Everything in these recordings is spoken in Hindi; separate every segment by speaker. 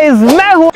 Speaker 1: गाइस मैं हूँ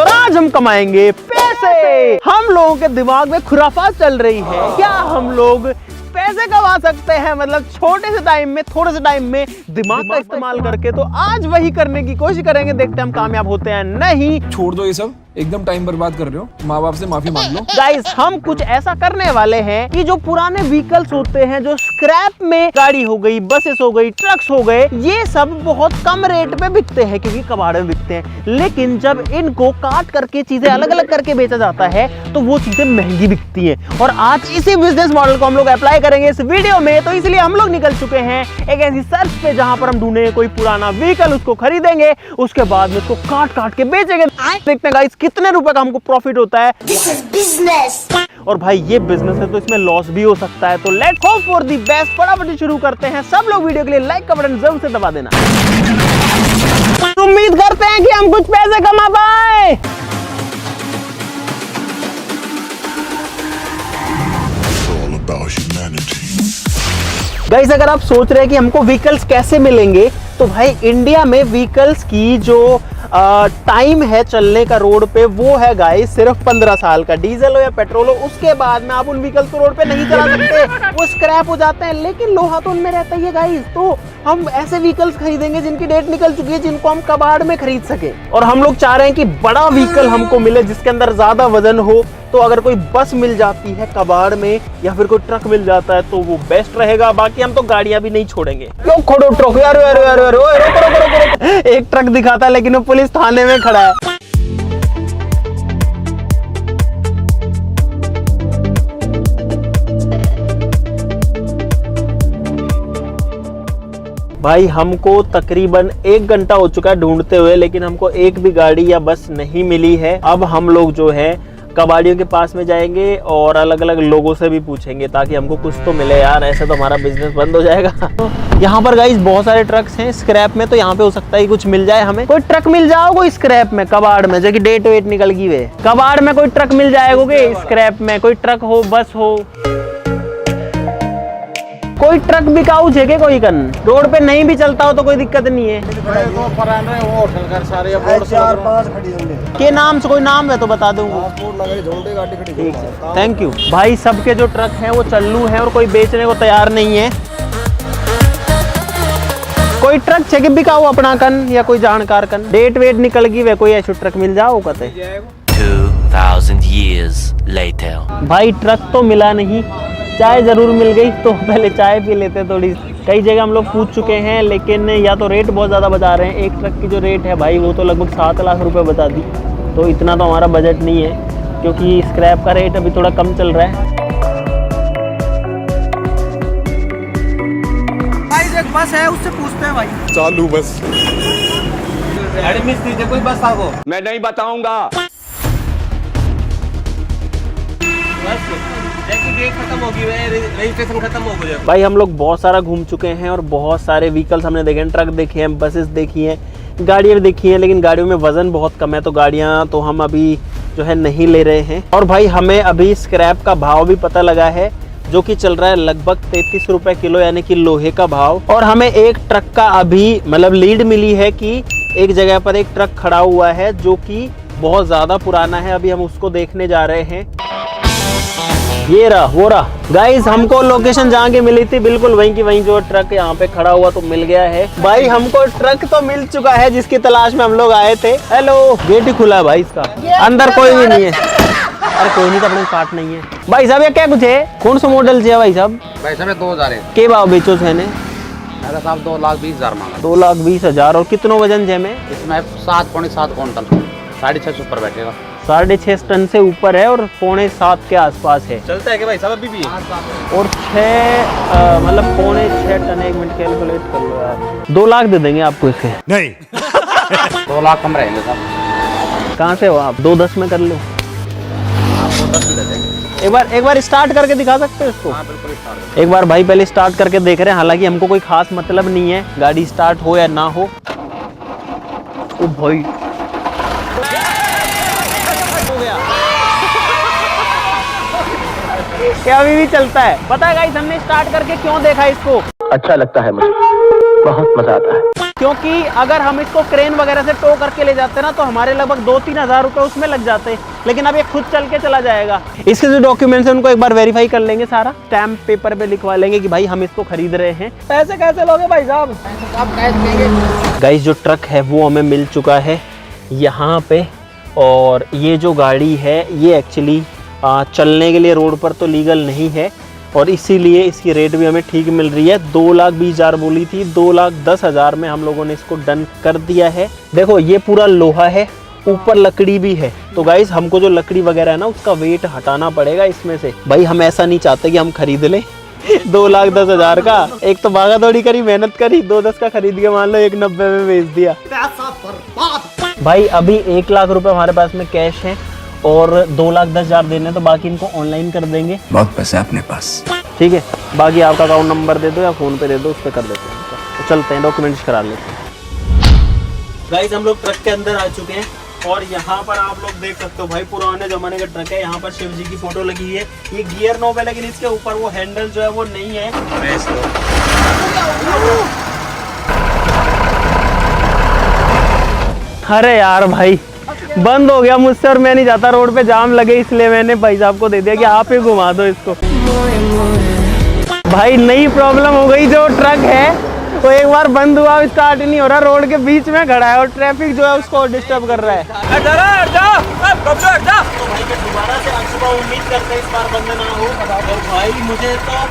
Speaker 1: और आज हम कमाएंगे पैसे। हम लोगों के दिमाग में खुराफात चल रही है, क्या हम लोग पैसे कमा सकते हैं, मतलब छोटे से टाइम में, थोड़े से टाइम में दिमाग का इस्तेमाल करके। तो आज वही करने की कोशिश करेंगे, देखते हैं हम कामयाब होते हैं नहीं।
Speaker 2: छोड़ दो ये सब, एकदम टाइम बर्बाद कर रहे हो। माँ बाप से माफी मांग लो।
Speaker 1: गाइस हम कुछ ऐसा करने वाले हैं कि जो पुराने व्हीकल्स होते हैं, जो स्क्रैप में गाड़ी हो गई, बसेस हो गई, ट्रक्स हो गए, ये सब बहुत कम रेट पे बिकते हैं क्योंकि कबाड़ में बिकते हैं। लेकिन जब इनको काट करके चीजें अलग अलग करके बेचा जाता है तो वो चीजें महंगी बिकती हैं। और आज इसी बिजनेस मॉडल को हम लोग अप्लाई करेंगे इस वीडियो में। तो इसलिए हम लोग निकल चुके हैं एक ऐसी सर्च पे जहां पर हम ढूंढेंगे कोई पुराना व्हीकल, उसको खरीदेंगे, उसके बाद में उसको काट काट के बेचेंगे। देखते हैं गाइस कितने रुपए का हमको प्रॉफिट होता है।
Speaker 3: This is business.
Speaker 1: और भाई ये बिजनेस है तो इसमें लॉस भी हो सकता है। तो let's hope for the best. फटाफट शुरू करते हैं। सब लोग वीडियो के लिए लाइक का बटन जरूर से दबा देना। उम्मीद करते हैं कि हम कुछ पैसे कमा पाए। गाइस अगर आप सोच रहे हैं कि हमको व्हीकल्स कैसे मिलेंगे, तो भाई इंडिया में व्हीकल्स की जो टाइम है चलने का रोड पे वो है गाइस सिर्फ 15 साल का। डीजल हो या पेट्रोल हो, उसके बाद में आप उन व्हीकल्स को रोड पे नहीं चला सकते, वो स्क्रैप हो जाते हैं। लेकिन लोहा तो उनमें रहता ही है गाइस। तो हम ऐसे व्हीकल्स खरीदेंगे जिनकी डेट निकल चुकी है, जिनको हम कबाड़ में खरीद सके। और हम लोग चाह रहे हैं कि बड़ा व्हीकल हमको मिले जिसके अंदर ज्यादा वजन हो। तो अगर कोई बस मिल जाती है कबाड़ में या फिर कोई ट्रक मिल जाता है तो वो बेस्ट रहेगा। बाकी हम तो गाड़ियां भी नहीं छोड़ेंगे। क्यों खोड़ो ट्रक यार, रोको। एक ट्रक दिखाता है लेकिन वो पुलिस थाने में खड़ा है। भाई हमको तकरीबन 1 घंटा हो चुका है ढूंढते हुए, लेकिन हमको एक भी गाड़ी या बस नहीं मिली है। अब हम लोग जो है कबाड़ियों के पास में जाएंगे और अलग अलग लोगों से भी पूछेंगे ताकि हमको कुछ तो मिले यार, ऐसे तो हमारा बिजनेस बंद हो जाएगा। यहाँ पर गाइस बहुत सारे ट्रक्स हैं स्क्रैप में, तो यहाँ पे हो सकता है कुछ मिल जाए हमें। कोई ट्रक मिल जाओ कोई स्क्रैप में, कबाड़ में, जो कि डेट वेट निकल गई वे, कबाड़ में कोई ट्रक मिल जाएगा। स्क्रैप में कोई ट्रक हो, बस हो, कोई ट्रक बिकाऊ है कोई कन रोड पे नहीं भी चलता हो तो कोई दिक्कत नहीं है। के नाम से कोई नाम है तो बता दूंगा। थैंक यू भाई। सबके जो ट्रक हैं वो चल्लू हैं और कोई बेचने को तैयार नहीं है। कोई ट्रक छे बिकाऊ अपना कन या कोई जानकार कन, डेट वेट निकल गई वे, कोई ऐसा ट्रक मिल जाओ कहते।
Speaker 4: 2000 years later
Speaker 1: भाई ट्रक तो मिला नहीं, चाय जरूर मिल गई, तो पहले चाय पी लेते थोड़ी। कई जगह हम लोग पूछ चुके हैं लेकिन या तो रेट बहुत ज़्यादा बता रहे हैं। एक ट्रक की जो रेट है भाई वो तो लगभग 7 लाख रुपए बता दी। तो इतना तो हमारा बजट नहीं है क्योंकि स्क्रैप का रेट अभी थोड़ा कम चल रहा है। भाई एक बस है उससे पूछते हैं भाई।
Speaker 2: चालू बस
Speaker 1: एडमिट दीजिए कोई बस आपको।
Speaker 5: मैं नहीं बताऊंगा।
Speaker 1: खत्म होगी, रजिस्ट्रेशन खत्म हो गया। भाई हम लोग बहुत सारा घूम चुके हैं और बहुत सारे व्हीकल्स हमने देखे हैं, ट्रक देखे हैं, बसेस देखी हैं, गाड़ियाँ भी देखी हैं, लेकिन गाड़ियों में वजन बहुत कम है तो गाड़ियाँ तो हम अभी जो है नहीं ले रहे हैं। और भाई हमें अभी स्क्रैप का भाव भी पता लगा है जो कि चल रहा है लगभग 33 रुपए किलो, यानी कि लोहे का भाव। और हमें एक ट्रक का अभी मतलब लीड मिली है कि एक जगह पर एक ट्रक खड़ा हुआ है जो कि बहुत ज्यादा पुराना है। अभी हम उसको देखने जा रहे हैं। ये रहा वो रहा गाइस, हमको लोकेशन जहाँ की मिली थी बिल्कुल वहीं की वहीं जो ट्रक यहाँ पे खड़ा हुआ तो मिल गया है। भाई हमको ट्रक तो मिल चुका है जिसकी तलाश में हम लोग आए थे। हेलो, गेट ही खुला है भाई इसका, अंदर कोई भी नहीं है। अरे कोई नहीं तो अपने पार्ट नहीं है। भाई साहब ये क्या कुछ है, कौन सा मॉडल है भाई साहब?
Speaker 5: भाई साहब 2000 है।
Speaker 1: के भाव बेचो है ने?
Speaker 5: मेरा साहब 2,20,000 मांगा।
Speaker 1: 2,20,000। और कितनों वजन है में?
Speaker 5: इसमें 7.7 क्विंटल, 6.5 ऊपर बैठेगा।
Speaker 1: 6.5 टन से ऊपर है और 6.25 के आसपास है।
Speaker 5: चलता है कि भाई साहब अभी भी?
Speaker 1: और 6 मतलब 6.25 टन। 1 मिनट कैलकुलेट कर लो यार। 2 लाख दे देंगे आपको इसके।
Speaker 2: नहीं
Speaker 5: 2 लाख कम रहेंगे साहब।
Speaker 1: कहाँ से हो आप? 2.10 में कर लो।
Speaker 5: आपको 10 भी दे देंगे।
Speaker 1: एक बार स्टार्ट करके दिखा सकते हो इसको?
Speaker 5: हाँ बिल्कुल स्टार्ट।
Speaker 1: एक बार भाई पहले स्टार्ट करके देख रहे हैं। हालांकि हमको कोई खास मतलब नहीं है गाड़ी स्टार्ट हो या ना हो। ओ भाई क्या अभी भी चलता है? पता है गाइस हमने स्टार्ट करके क्यों देखा इसको?
Speaker 6: अच्छा लगता है मुझे, बहुत मजा आता है।
Speaker 1: क्योंकि अगर हम इसको क्रेन वगैरह से टो करके ले जाते हैं ना तो हमारे लगभग 2-3 हज़ार रुपये उसमें लग जाते, लेकिन अब ये खुद चल के चला जाएगा। इसके जो डॉक्यूमेंट्स हैं उनको एक बार वेरीफाई कर लेंगे, सारा स्टैम्प पेपर पे लिखवा लेंगे कि भाई हम इसको खरीद रहे हैं। पैसे कैसे लोगे भाई साहब?
Speaker 5: आप कैश देंगे?
Speaker 1: गाइस जो ट्रक है वो हमें मिल चुका है यहाँ पे, और ये जो गाड़ी है ये एक्चुअली चलने के लिए रोड पर तो लीगल नहीं है, और इसीलिए इसकी रेट भी हमें ठीक मिल रही है। 2,20,000 बोली थी, 2,10,000 में हम लोगों ने इसको डन कर दिया है। देखो ये पूरा लोहा है, ऊपर लकड़ी भी है, तो गाइस हमको जो लकड़ी वगैरह है ना उसका वेट हटाना पड़ेगा इसमें से। भाई हम ऐसा नहीं चाहते कि हम खरीद लें 2,10,000 का, एक तो भागा दौड़ी करी, मेहनत करी, 2,10 का खरीद के मान लो 1,90 में बेच दिया। भाई अभी 1 लाख रुपए हमारे पास में कैश है और 2,10,000 देने, तो बाकी इनको ऑनलाइन कर देंगे।
Speaker 2: बहुत पैसे अपने पास,
Speaker 1: ठीक है, बाकी आपका अकाउंट नंबर दे दो या फोन पे दे दो, उस पर कर देते हैं। तो चलते हैं, डॉक्यूमेंट्स करा लेते हैं। गाइस हम लोग ट्रक के अंदर आ चुके हैं और यहाँ पर आप लोग देख सकते हो भाई पुराने जमाने का ट्रक है। यहाँ पर शिव जी की फोटो लगी है। ये गियर नॉब है, लेकिन इसके ऊपर वो हैंडल जो है वो नहीं है। अरे यार भाई बंद हो गया मुझसे, और मैं नहीं जाता रोड पे जाम लगे, इसलिए मैंने भाई साहब को दे दिया कि आप ही घुमा दो इसको। भाई नई प्रॉब्लम हो गई, जो ट्रक है वो एक बार बंद हुआ, स्टार्ट ही नहीं हो रहा, रोड के बीच में खड़ा है और ट्रैफिक जो है उसको डिस्टर्ब कर रहा है। तो भाई मैं दोबारा से आज सुबह उम्मीद करते इस बार बंद ना हो। और भाई मुझे तो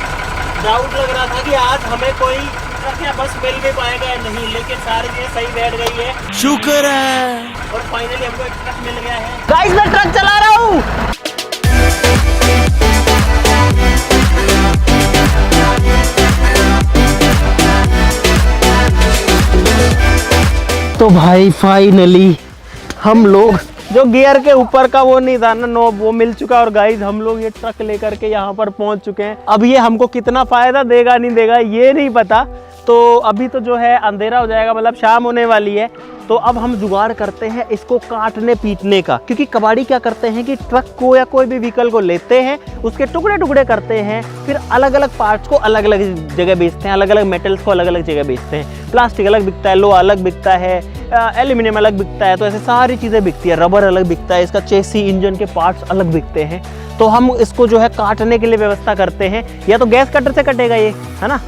Speaker 1: डाउट लग रहा था कि आज हमें कोई ट्रक या बस मिल भी पाएगा या नहीं, लेकिन सारी चीजें सही बैठ गई है, शुक्र है। और फाइनली हमको एक ट्रक मिल गया है। गाइस मैं ट्रक चला रहा हूँ। तो भाई फाइनली हम लोग जो गियर के ऊपर का वो नहीं था ना नॉब, वो मिल चुका। और गाइस हम लोग ये ट्रक लेकर के यहाँ पर पहुँच चुके हैं। अब ये हमको कितना फायदा देगा नहीं देगा ये नहीं पता, तो अभी तो जो है अंधेरा हो जाएगा, मतलब शाम होने वाली है। तो अब हम जुगाड़ करते हैं इसको काटने पीटने का, क्योंकि कबाड़ी क्या करते हैं कि ट्रक को या कोई भी व्हीकल को लेते हैं, उसके टुकड़े टुकड़े करते हैं, फिर अलग अलग पार्ट्स को अलग अलग जगह बेचते हैं, अलग अलग मेटल्स को अलग अलग जगह बेचते हैं। प्लास्टिक अलग बिकता है, लोहा अलग बिकता है, एल्यूमिनियम अलग बिकता है, तो ऐसे सारी चीज़ें बिकती है। रबर अलग बिकता है, इसका चेसी इंजन के पार्ट्स अलग बिकते हैं। तो हम इसको जो है काटने के लिए व्यवस्था करते हैं, या तो गैस कटर से कटेगा ये, है ना,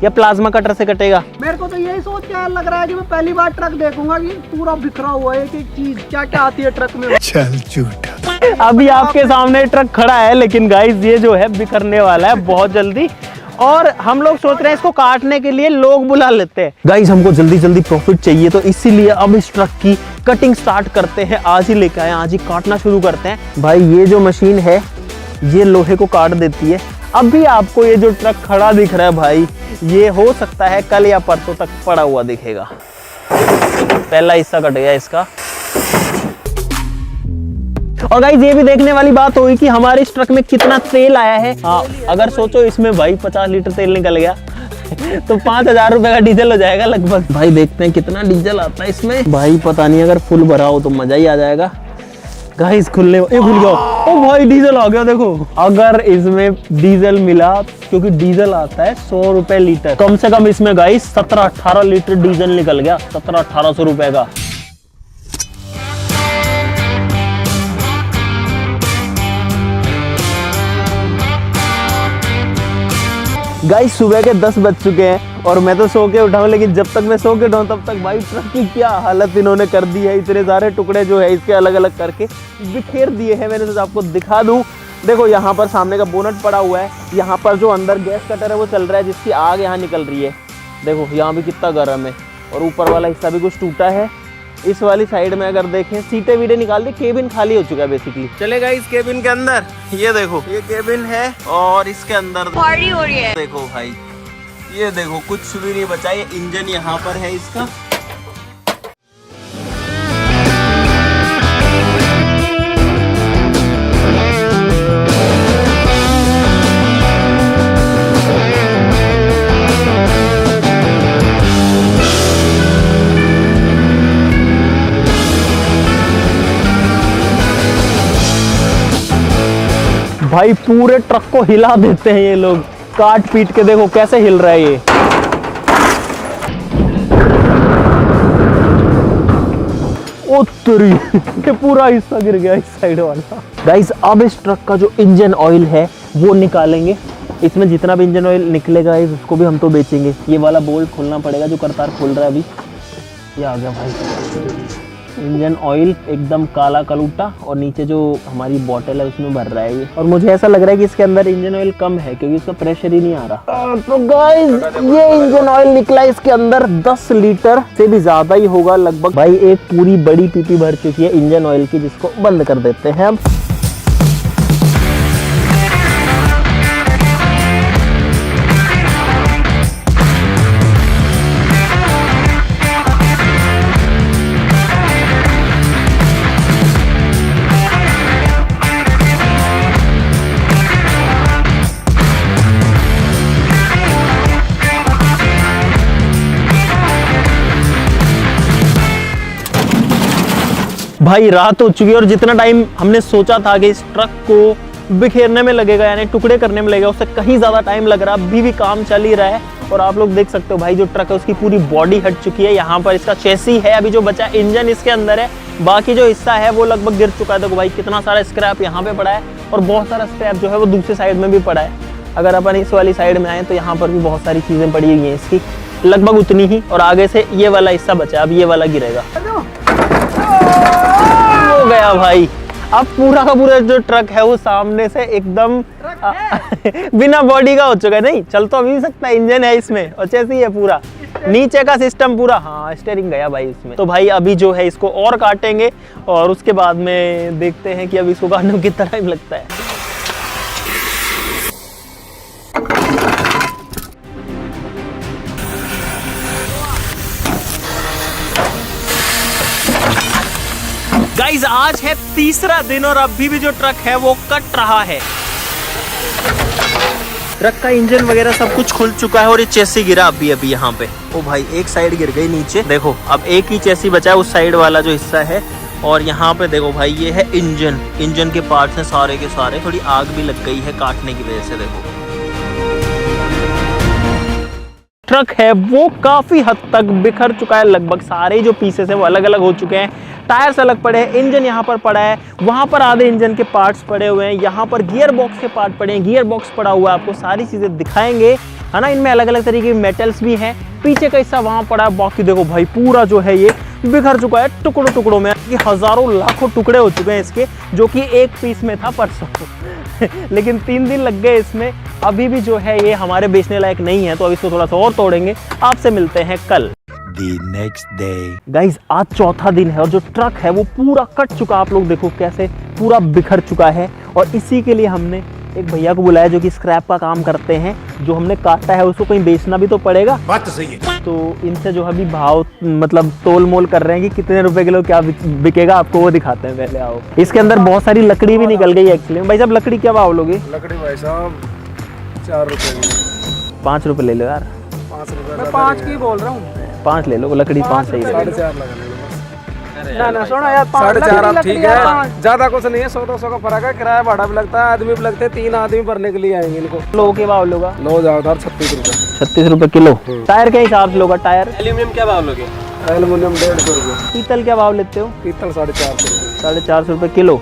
Speaker 1: या प्लाज्मा कटर से कटेगा।
Speaker 3: मेरे को तो यही सोच के लग रहा है कि मैं पहली बार ट्रक देखूंगा कि पूरा बिखरा हुआ है, एक चीज क्या क्या आती है ट्रक में।
Speaker 2: चल झूठा।
Speaker 1: अभी आपके सामने ट्रक खड़ा है, लेकिन गाइस ये जो है बिखरने वाला है बहुत जल्दी, और हम लोग सोच रहे हैं इसको काटने के लिए लोग बुला लेते हैं। गाइस हमको जल्दी जल्दी प्रॉफिट चाहिए, तो इसीलिए अब इस ट्रक की कटिंग स्टार्ट करते हैं। आज ही लेकर आए, आज ही काटना शुरू करते हैं। भाई ये जो मशीन है ये लोहे को काट देती है। अभी आपको ये जो ट्रक खड़ा दिख रहा है भाई, ये हो सकता है कल या परसों तक पड़ा हुआ दिखेगा। पहला हिस्सा कट गया इसका। और गाइस ये भी देखने वाली बात होगी कि हमारे इस ट्रक में कितना तेल आया है। हाँ, अगर सोचो इसमें भाई 50 लीटर तेल निकल गया तो 5,000 रुपए का डीजल हो जाएगा लगभग। भाई देखते हैं कितना डीजल आता है इसमें। भाई पता नहीं, अगर फुल भरा हो तो मजा ही आ जाएगा। गाइस खुल गया। ओ भाई डीजल आ गया देखो। अगर इसमें डीजल मिला, क्योंकि डीजल आता है 100 रुपए लीटर, कम से कम इसमें गाइस 17-18 लीटर डीजल निकल गया, 1700-1800 रुपए का। गाइस सुबह के 10 बज चुके हैं और मैं तो सो के उठाऊं, लेकिन जब तक मैं सो के उठाऊं तब तक भाई ट्रक की क्या हालत इन्होंने कर दी है। इतने सारे टुकड़े जो है इसके अलग अलग करके बिखेर दिए हैं। मैंने तो आपको दिखा दूं, देखो यहाँ पर सामने का बोनट पड़ा हुआ है, यहाँ पर जो अंदर गैस कटर है वो चल रहा है, जिसकी आग यहाँ निकल रही है। देखो यहाँ भी कितना गर्म है, और ऊपर वाला हिस्सा भी कुछ टूटा है। इस वाली साइड में अगर देखें, सीटें वीटें निकाल दी, केबिन खाली हो चुका है बेसिकली। चलेगा इस केबिन के अंदर, ये देखो ये केबिन है और इसके अंदर पार्टी हो रही है। देखो भाई ये देखो कुछ भी नहीं बचा, ये इंजन यहाँ पर है इसका। भाई पूरे ट्रक को हिला देते हैं ये लोग, काट पीट के। देखो कैसे हिल रहा है ये। ओ तेरी ये पूरा हिस्सा गिर गया इस साइड वाला। गाइस अब इस ट्रक का जो इंजन ऑयल है वो निकालेंगे। इसमें जितना भी इंजन ऑयल निकलेगा गाइस उसको भी हम तो बेचेंगे। ये वाला बोल्ट खोलना पड़ेगा जो करतार खोल रहा है अभी। ये आ गया भाई इंजन ऑयल एकदम काला कलूटा, और नीचे जो हमारी बोतल है उसमें भर रहा है ये। और मुझे ऐसा लग रहा है कि इसके अंदर इंजन ऑयल कम है क्योंकि इसका प्रेशर ही नहीं आ रहा। तो गाइस ये इंजन ऑयल निकला इसके अंदर 10 लीटर से भी ज्यादा ही होगा लगभग। भाई एक पूरी बड़ी पीपी भर चुकी है इंजन ऑयल की, जिसको बंद कर देते हैं अब। भाई रात हो चुकी है और जितना टाइम हमने सोचा था कि इस ट्रक को बिखेरने में लगेगा यानी टुकड़े करने में लगेगा उससे कहीं ज़्यादा टाइम लग रहा है। अभी भी काम चल ही रहा है और आप लोग देख सकते हो भाई जो ट्रक है उसकी पूरी बॉडी हट चुकी है। यहाँ पर इसका चेसी है, अभी जो बचा इंजन इसके अंदर है, बाकी जो हिस्सा है वो लगभग गिर चुका है। देखो भाई कितना सारा स्क्रैप यहाँ पे पड़ा है और बहुत सारा स्क्रैप जो है वो दूसरी साइड में भी पड़ा है। अगर अपन इस वाली साइड में आए तो यहाँ पर भी बहुत सारी चीज़ें पड़ी हुई हैं इसकी, लगभग उतनी ही। और आगे से ये वाला हिस्सा बचा है, अब ये वाला गिरेगा। हो गया भाई, अब पूरा का पूरा जो ट्रक है वो सामने से एकदम बिना बॉडी का हो चुका है। नहीं चल तो अभी भी सकता है, इंजन है इसमें और चेसी है पूरा, नीचे का सिस्टम पूरा। हाँ स्टीयरिंग गया भाई इसमें। तो भाई अभी जो है इसको और काटेंगे और उसके बाद में देखते हैं कि अभी इसको काटने में कितना टाइम लगता है। गाइस आज है तीसरा दिन और अभी भी जो ट्रक है वो कट रहा है। ट्रक का इंजन वगैरह सब कुछ खुल चुका है और ये चेसी गिरा अभी यहाँ पे। ओ भाई एक साइड गिर गई नीचे, देखो अब एक ही चेसी बचा है उस साइड वाला जो हिस्सा है। और यहाँ पे देखो भाई ये है इंजन के पार्ट्स हैं सारे के सारे। थोड़ी आग भी लग गई है काटने की वजह से। देखो ट्रक है वो काफी हद तक बिखर चुका है, लगभग सारे जो पीसेस है वो अलग अलग हो चुके हैं। टायर्स अलग पड़े हैं, इंजन यहाँ पर पड़ा है, वहाँ पर आधे इंजन के पार्ट्स पड़े हुए हैं, यहाँ पर गियर बॉक्स के पार्ट पड़े हैं, गियर बॉक्स पड़ा हुआ है। आपको सारी चीज़ें दिखाएंगे है ना, इनमें अलग अलग तरीके के मेटल्स भी हैं। पीछे का हिस्सा वहाँ पड़ा है, बाकी देखो भाई पूरा जो है ये बिखर चुका है टुकड़ों टुकड़ों में। कि हज़ारों लाखों टुकड़े हो चुके हैं इसके, जो कि एक पीस में था परसों लेकिन 3 दिन लग गए इसमें। अभी भी जो है ये हमारे बेचने लायक नहीं है, तो अब इसको थोड़ा सा और तोड़ेंगे। आपसे मिलते हैं कल।
Speaker 6: The next day.
Speaker 1: गाइज आज चौथा दिन है और जो ट्रक है वो पूरा कट चुका। आप लोग देखो कैसे पूरा बिखर चुका है। और इसी के लिए हमने एक भैया को बुलाया जो कि स्क्रैप का काम करते हैं। जो हमने काटा है उसको कहीं बेचना भी तो पड़ेगा, बात तो सही है। तो इनसे जो अभी भाव मतलब तोल मोल कर रहे हैं कि कितने रुपए किलो क्या बिकेगा, आपको वो दिखाते हैं। पहले आओ। इसके अंदर बहुत सारी लकड़ी भी निकल गई एक्चुअली। भाई साहब लकड़ी क्या भाव लोगे?
Speaker 2: लकड़ी भाई साहब 4 रुपए।
Speaker 1: 5 रुपए ले लो यार।
Speaker 2: 5 रुपए
Speaker 3: मैं 5 की बोल रहा हूँ।
Speaker 1: 5 ले लो, लकड़ी 5 सही है।
Speaker 2: 4.5 लगा ले।
Speaker 3: ना सुनो यार
Speaker 2: 4.5 ठीक है, ज्यादा कुछ नहीं है। 100-200 का फर्क है, किराया भाड़ा भी लगता है, आदमी भी लगते हैं। 3 आदमी भरने के लिए आएंगे इनको।
Speaker 1: लो के भाव लोगा?
Speaker 2: लो जाओ 36 रुपए।
Speaker 1: 36 रुपए किलो। टायर के हिसाब से लोगा? टायर
Speaker 5: एल्यूमिनियम क्या भाव लोगे?
Speaker 2: एल्युमिनियम 150 रुपए।
Speaker 1: पीतल क्या भाव लेते हो?
Speaker 2: पीतल 450 रुपए।
Speaker 1: 450 रुपए किलो।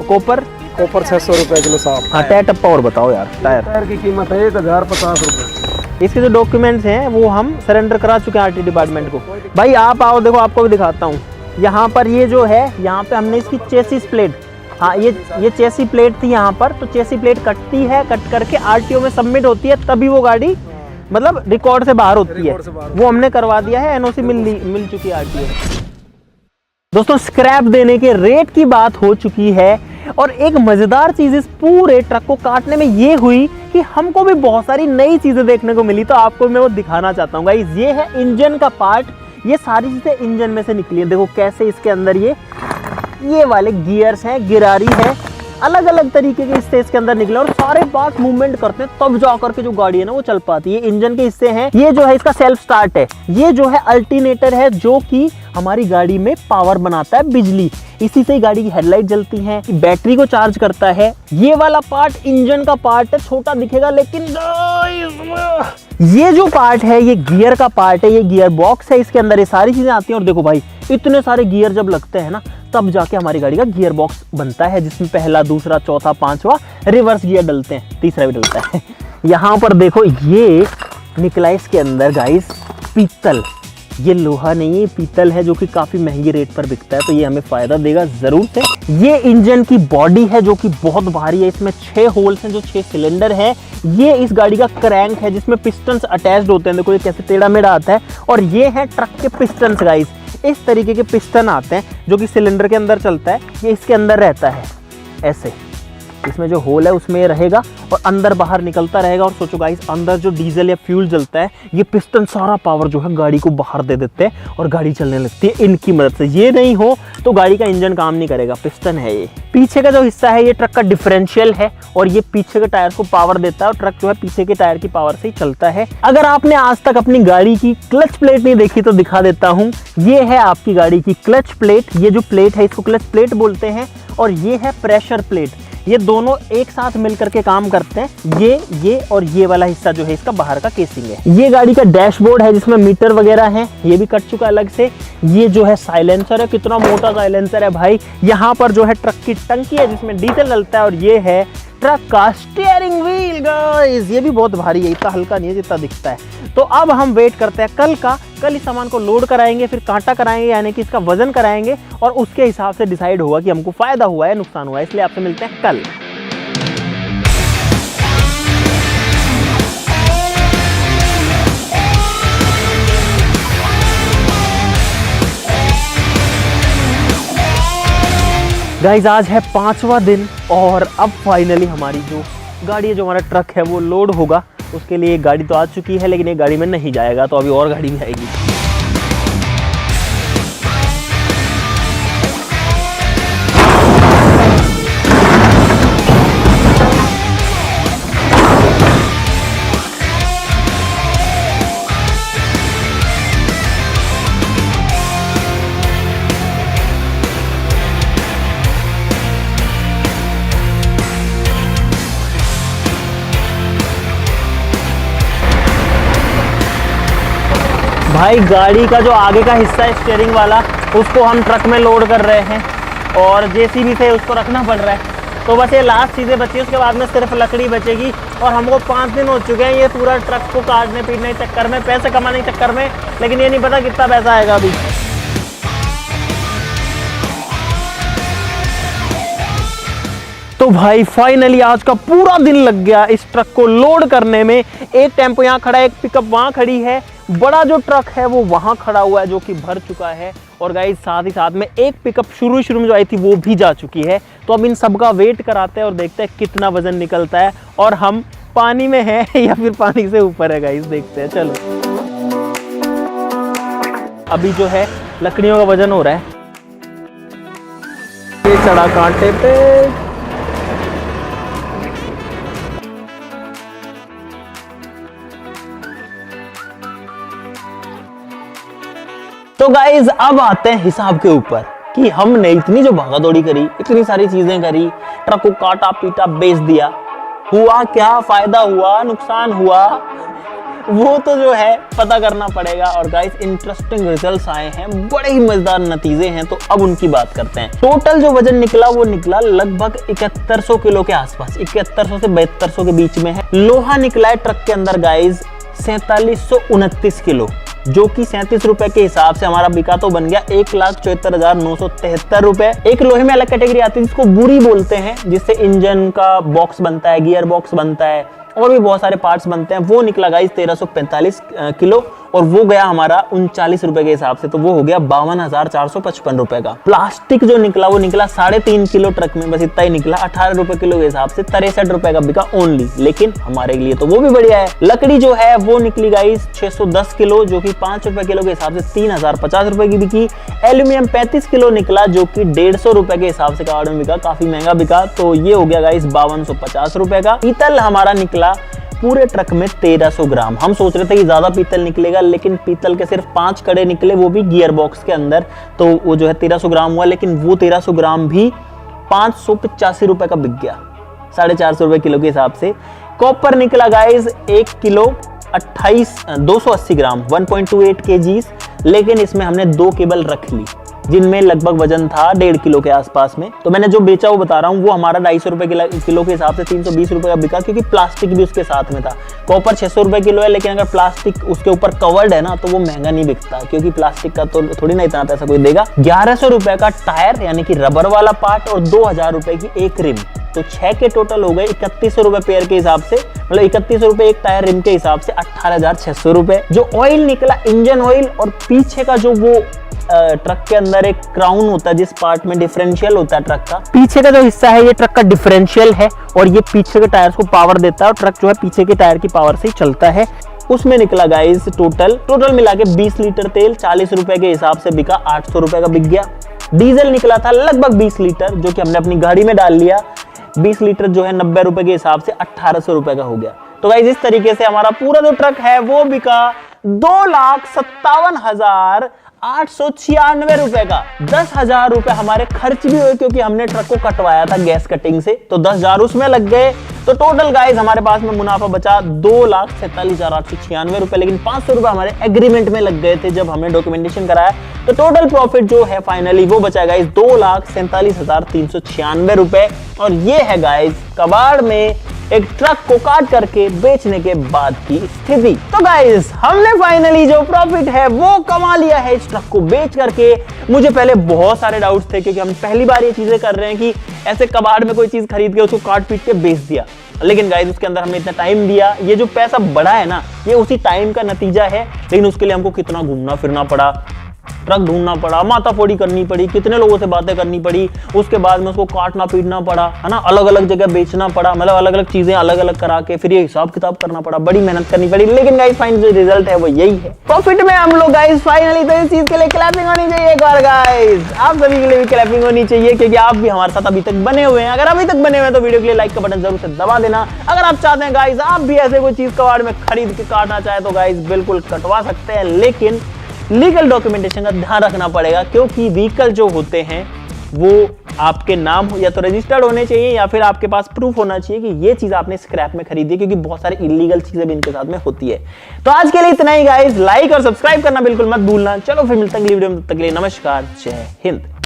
Speaker 1: कॉपर?
Speaker 2: कॉपर 600 रुपए किलो साफ।
Speaker 1: हाँ टायर टप्पा और बताओ यार। टायर
Speaker 2: की कीमत है 1050 रुपए।
Speaker 1: इसके जो डॉक्यूमेंट्स हैं वो हम सरेंडर करा चुके हैं आरटी डिपार्टमेंट को। भाई आप आओ, देखो आपको भी दिखाता हूँ। यहाँ पर ये जो है, यहाँ पे हमने इसकी चेसिस प्लेट, हाँ ये चेसी प्लेट थी यहाँ पर। तो चेसी प्लेट कटती है, कट करके आरटीओ में सबमिट होती है, तभी वो गाड़ी मतलब रिकॉर्ड से बाहर होती है। वो हमने करवा दिया है, एनओसी मिल चुकी है आरटीओ। दोस्तों स्क्रैप देने के रेट की बात हो चुकी है। और एक मजेदार चीज इस पूरे ट्रक को काटने में ये हुई कि हमको भी बहुत सारी नई चीजें देखने को मिली। तो आपको मैं वो दिखाना चाहता हूँ गाइस। ये है इंजन का पार्ट, ये सारी चीजें इंजन में से निकली है। देखो कैसे इसके अंदर ये वाले गियर्स हैं, गिरारी है, अलग अलग तरीके के हिस्से इसके अंदर निकले और सारे पार्ट मूवमेंट करते हैं तब जाकर के जो गाड़ी है ना वो चल पाती है। इंजन के हिस्से हैं, ये जो है इसका सेल्फ स्टार्ट है, ये जो है अल्टरनेटर है जो कि हमारी गाड़ी में पावर बनाता है, बिजली, इसी से ही गाड़ी की हेडलाइट जलती है, बैटरी को चार्ज करता है। ये वाला पार्ट इंजन का पार्ट है, छोटा दिखेगा लेकिन ये जो पार्ट है ये गियर का पार्ट है, ये गियर बॉक्स है, इसके अंदर ये सारी चीजें आती हैं। और देखो भाई इतने सारे गियर जब लगते हैं ना, तब जाके हमारी गाड़ी का गियर बॉक्स बनता है, जिसमें पहला, दूसरा, चौथा, पांचवा रिवर्स गियर डलते हैं, तीसरा भी डलता है। यहाँ पर देखो ये निकला इसके अंदर गाइस पीतल, ये लोहा नहीं है, पीतल है, जो कि काफ़ी महंगी रेट पर बिकता है, तो ये हमें फ़ायदा देगा ज़रूर से। ये इंजन की बॉडी है जो कि बहुत भारी है, इसमें 6 होल्स हैं जो 6 सिलेंडर है। ये इस गाड़ी का क्रैंक है जिसमें पिस्टन्स अटैच्ड होते हैं, देखो ये कैसे टेढ़ा मेढ़ा आता है। और ये है ट्रक के पिस्टन्स गाइस, इस तरीके के पिस्टन आते हैं जो कि सिलेंडर के अंदर चलता है, ये इसके अंदर रहता है ऐसे, इसमें जो होल है उसमें ये रहेगा और अंदर बाहर निकलता रहेगा। और सोचो गाइस, अंदर जो डीजल या फ्यूल जलता है, ये पिस्टन सारा पावर जो है गाड़ी को बाहर दे देते हैं और गाड़ी चलने लगती है इनकी मदद से। ये नहीं हो तो गाड़ी का इंजन काम नहीं करेगा, पिस्टन है ये। पीछे का जो हिस्सा है ये ट्रक का डिफरेंशियल है और ये पीछे के टायर को पावर देता है और ट्रक जो है पीछे के टायर की पावर से ही चलता है। अगर आपने आज तक अपनी गाड़ी की क्लच प्लेट नहीं देखी तो दिखा देता हूँ। ये है आपकी गाड़ी की क्लच प्लेट, ये जो प्लेट है इसको क्लच प्लेट बोलते हैं, और ये है प्रेशर प्लेट। ये दोनों एक साथ मिलकर के काम करते हैं। ये और ये वाला हिस्सा जो है इसका बाहर का केसिंग है। ये गाड़ी का डैशबोर्ड है जिसमें मीटर वगैरह है, ये भी कट चुका अलग से। ये जो है साइलेंसर है, कितना मोटा साइलेंसर है भाई। यहाँ पर जो है ट्रक की टंकी है जिसमें डीजल डलता है, और ये है ट्रक का स्टीयरिंग व्हील गाइस, ये भी बहुत भारी है, इतना हल्का नहीं है जितना दिखता है। तो अब हम वेट करते हैं कल का। कल इस सामान को लोड कराएंगे, फिर कांटा कराएंगे, यानी कि इसका वजन कराएंगे, और उसके हिसाब से डिसाइड होगा कि हमको फायदा हुआ है नुकसान हुआ है। इसलिए आपसे मिलते हैं कल। गाइज आज है 5वां दिन और अब फाइनली हमारी जो गाड़ी है, जो हमारा ट्रक है, वो लोड होगा। उसके लिए एक गाड़ी तो आ चुकी है, लेकिन एक गाड़ी में नहीं जाएगा, तो अभी और गाड़ी भी आएगी। भाई गाड़ी का जो आगे का हिस्सा है स्टीयरिंग वाला, उसको हम ट्रक में लोड कर रहे हैं और जेसीबी से उसको रखना पड़ रहा है। तो बस ये लास्ट चीज़ें बची, उसके बाद में सिर्फ लकड़ी बचेगी। और हमको 5 दिन हो चुके हैं ये पूरा ट्रक को काटने पीटने के चक्कर में, पैसे कमाने के चक्कर में, लेकिन ये नहीं पता कितना पैसा आएगा अभी। तो भाई फाइनली आज का पूरा दिन लग गया इस ट्रक को लोड करने में। एक टेम्पो यहाँ खड़ा है, एक पिकअप वहाँ खड़ी है, बड़ा जो ट्रक है वो वहाँ खड़ा हुआ है जो कि भर चुका है। और गाइस साथ ही साथ में एक पिकअप शुरू में जो आई थी वो भी जा चुकी है। तो अब इन सब का वेट कराते हैं और देखते हैं कितना वजन निकलता है, और हम पानी में हैं या फिर पानी से ऊपर है गाइस, देखते हैं। चलो अभी जो है लकड़ियों का वजन हो रहा है, ये चढ़ा कांटे पे। तो गाइज अब आते हैं हिसाब के ऊपर कि हमने इतनी जो भागा दौड़ी करी, इतनी सारी चीजें करी, ट्रक को काटा पीटा बेच दिया, हुआ क्या, फायदा हुआ, नुकसान हुआ, वो तो जो है पता करना पड़ेगा। और गाइस इंटरेस्टिंग रिजल्ट्स आए हैं, बड़े ही मजेदार नतीजे हैं, तो अब उनकी बात करते हैं। टोटल जो वजन निकला वो निकला लगभग 7100 किलो के आसपास, 7100 से 7200 के बीच में है। लोहा निकला है ट्रक के अंदर गाइज 4729 किलो, जो कि 37 रुपए के हिसाब से हमारा बिका तो बन गया 1,74,973 रुपए। एक लोहे में अलग कैटेगरी आती है जिसको बुरी बोलते हैं, जिससे इंजन का बॉक्स बनता है, गियर बॉक्स बनता है और भी बहुत सारे पार्ट्स बनते हैं। वो निकला गाइस 1345 किलो और वो गया हमारा 39 रुपए के हिसाब से, तो वो हो गया 52,455 रुपए का। प्लास्टिक जो निकला वो निकला 3.5 किलो ट्रक में, बस इतना ही निकला 18 रुपए किलो के हिसाब से, 63 रुपए का बिका ओनली, लेकिन हमारे लिए तो वो भी बढ़िया है। लकड़ी जो है वो निकली गाइस 610 किलो, जो कि 5 रुपए किलो के हिसाब से 3050 रुपए की बिकी। एल्यूमिनियम 35 किलो निकला, जो कि 150 रुपए के हिसाब से कार्ड में बिका, काफी महंगा बिका, तो ये हो गया गाइस 5250 रुपए का। पीतल हमारा निकला पूरे ट्रक में 1300 ग्राम। हम सोच रहे थे कि ज्यादा पीतल निकलेगा, लेकिन पीतल के सिर्फ 5 कड़े निकले, वो भी गियर बॉक्स के अंदर, तो वो जो है 1300 ग्राम हुआ, लेकिन वो 1300 ग्राम भी 585 रुपए का बिक गया, 450 रुपए किलो के हिसाब से। कॉपर निकला गाइज 1 किलो 280 ग्राम 1.28 kg, लेकिन इसमें हमने 2 केबल रख ली, जिनमें लगभग वजन था 1.5 किलो के आसपास में। तो मैंने जो बेचा वो बता रहा हूँ, वो हमारा 250 रुपए किलो के हिसाब से 320 रुपए का बिका, क्योंकि प्लास्टिक भी उसके साथ में था। कॉपर 600 रुपए किलो है, लेकिन अगर प्लास्टिक उसके ऊपर कवर्ड है ना तो वो महंगा नहीं बिकता, क्योंकि प्लास्टिक का तो थोड़ी ना इतना पैसा कोई देगा। 1100 रुपए का टायर यानी कि रबर वाला पार्ट और 2000 रुपए की एक रिम, तो 6 के टोटल हो गए 3100 रुपए पेयर के हिसाब से, मतलब 3100 रुपए एक टायर रिम के हिसाब से 18,600 रुपए। जो ऑयल निकला इंजन ऑयल, और पीछे का जो वो ट्रक के अंदर एक क्राउन होता है जिस पार्ट में डिफरेंशियल होता है ट्रक का, पीछे का जो हिस्सा है ये ट्रक का डिफरेंशियल है और ये पीछे के टायर्स को पावर देता है और ट्रक जो है पीछे के टायर की पावर से ही चलता है। उसमें निकला गाइस टोटल मिला के 20 लीटर तेल 40 रुपए के हिसाब से बिका, 800 रुपए का बिक गया। डीजल निकला था लगभग 20 लीटर, जो कि हमने अपनी गाड़ी में डाल लिया। 20 लीटर जो है 90 रुपए के हिसाब से 1800 रुपए का हो गया। तो गाइस इस तरीके से हमारा पूरा जो ट्रक है वो बिका 2,57,896 रुपए का। 10,000 रुपए हमारे खर्च भी हुए, क्योंकि हमने ट्रक को कटवाया था गैस कटिंग से, तो 10,000 उसमें लग गए। तो टोटल गाइस हमारे पास में मुनाफा बचा 2,47,896 रुपए, लेकिन 500 रुपए हमारे एग्रीमेंट में लग गए थे जब हमने डॉक्यूमेंटेशन कराया। तो टोटल प्रॉफिट जो है फाइनली वो बचा गाइस 2,47,396 रुपए। और ये है गाइस कबाड़ में एक ट्रक को काट करके बेचने के बाद की स्थिति। तो गाइस हमने फाइनली जो प्रॉफिट है वो कमा लिया है इस ट्रक को बेच करके। मुझे पहले बहुत सारे डाउट्स थे, क्योंकि हम पहली बार ये चीजें कर रहे हैं कि ऐसे कबाड़ में कोई चीज खरीद के उसको काट पीट के बेच दिया, लेकिन गाइस उसके अंदर हमने इतना टाइम दिया। ये जो पैसा बढ़ा है ना, ये उसी टाइम का नतीजा है, लेकिन उसके लिए हमको कितना घूमना फिरना पड़ा, ट्रक ढूंढना पड़ा, माथाफोड़ी करनी पड़ी, कितने लोगों से बातें करनी पड़ी, उसके बाद में उसको काटना पीटना पड़ा, है ना, अलग अलग जगह बेचना पड़ा, मतलब अलग अलग चीजें अलग अलग करा के फिर ये हिसाब किताब करना पड़ा, बड़ी मेहनत करनी पड़ी। लेकिन गाइस फाइनल जो रिजल्ट है वो यही है, प्रॉफिट में हम लोग गाइस फाइनली। तो इस चीज के लिए क्लैपिंग होनी चाहिए एक बार गाइस, आप सभी के लिए भी क्लैपिंग होनी चाहिए, क्योंकि आप भी हमारे साथ अभी तक बने हुए हैं। अगर अभी तक बने हुए हैं तो वीडियो के लिए लाइक का बटन जरूर से दबा देना। अगर आप चाहते हैं गाइस आप भी ऐसे कोई चीज कबाड़ में खरीद के काटना चाहे तो गाइस बिल्कुल कटवा सकते हैं, लेकिन लीगल डॉक्यूमेंटेशन का ध्यान रखना पड़ेगा, क्योंकि व्हीकल जो होते हैं वो आपके नाम हो या तो रजिस्टर्ड होने चाहिए, या फिर आपके पास प्रूफ होना चाहिए कि ये चीज आपने स्क्रैप में खरीदी है, क्योंकि बहुत सारी इलीगल चीजें भी इनके साथ में होती है। तो आज के लिए इतना ही गाइस, लाइक और सब्सक्राइब करना बिल्कुल मत भूलना। चलो फिर मिलते हैं अगली वीडियो में, तब तक के लिए नमस्कार, जय हिंद।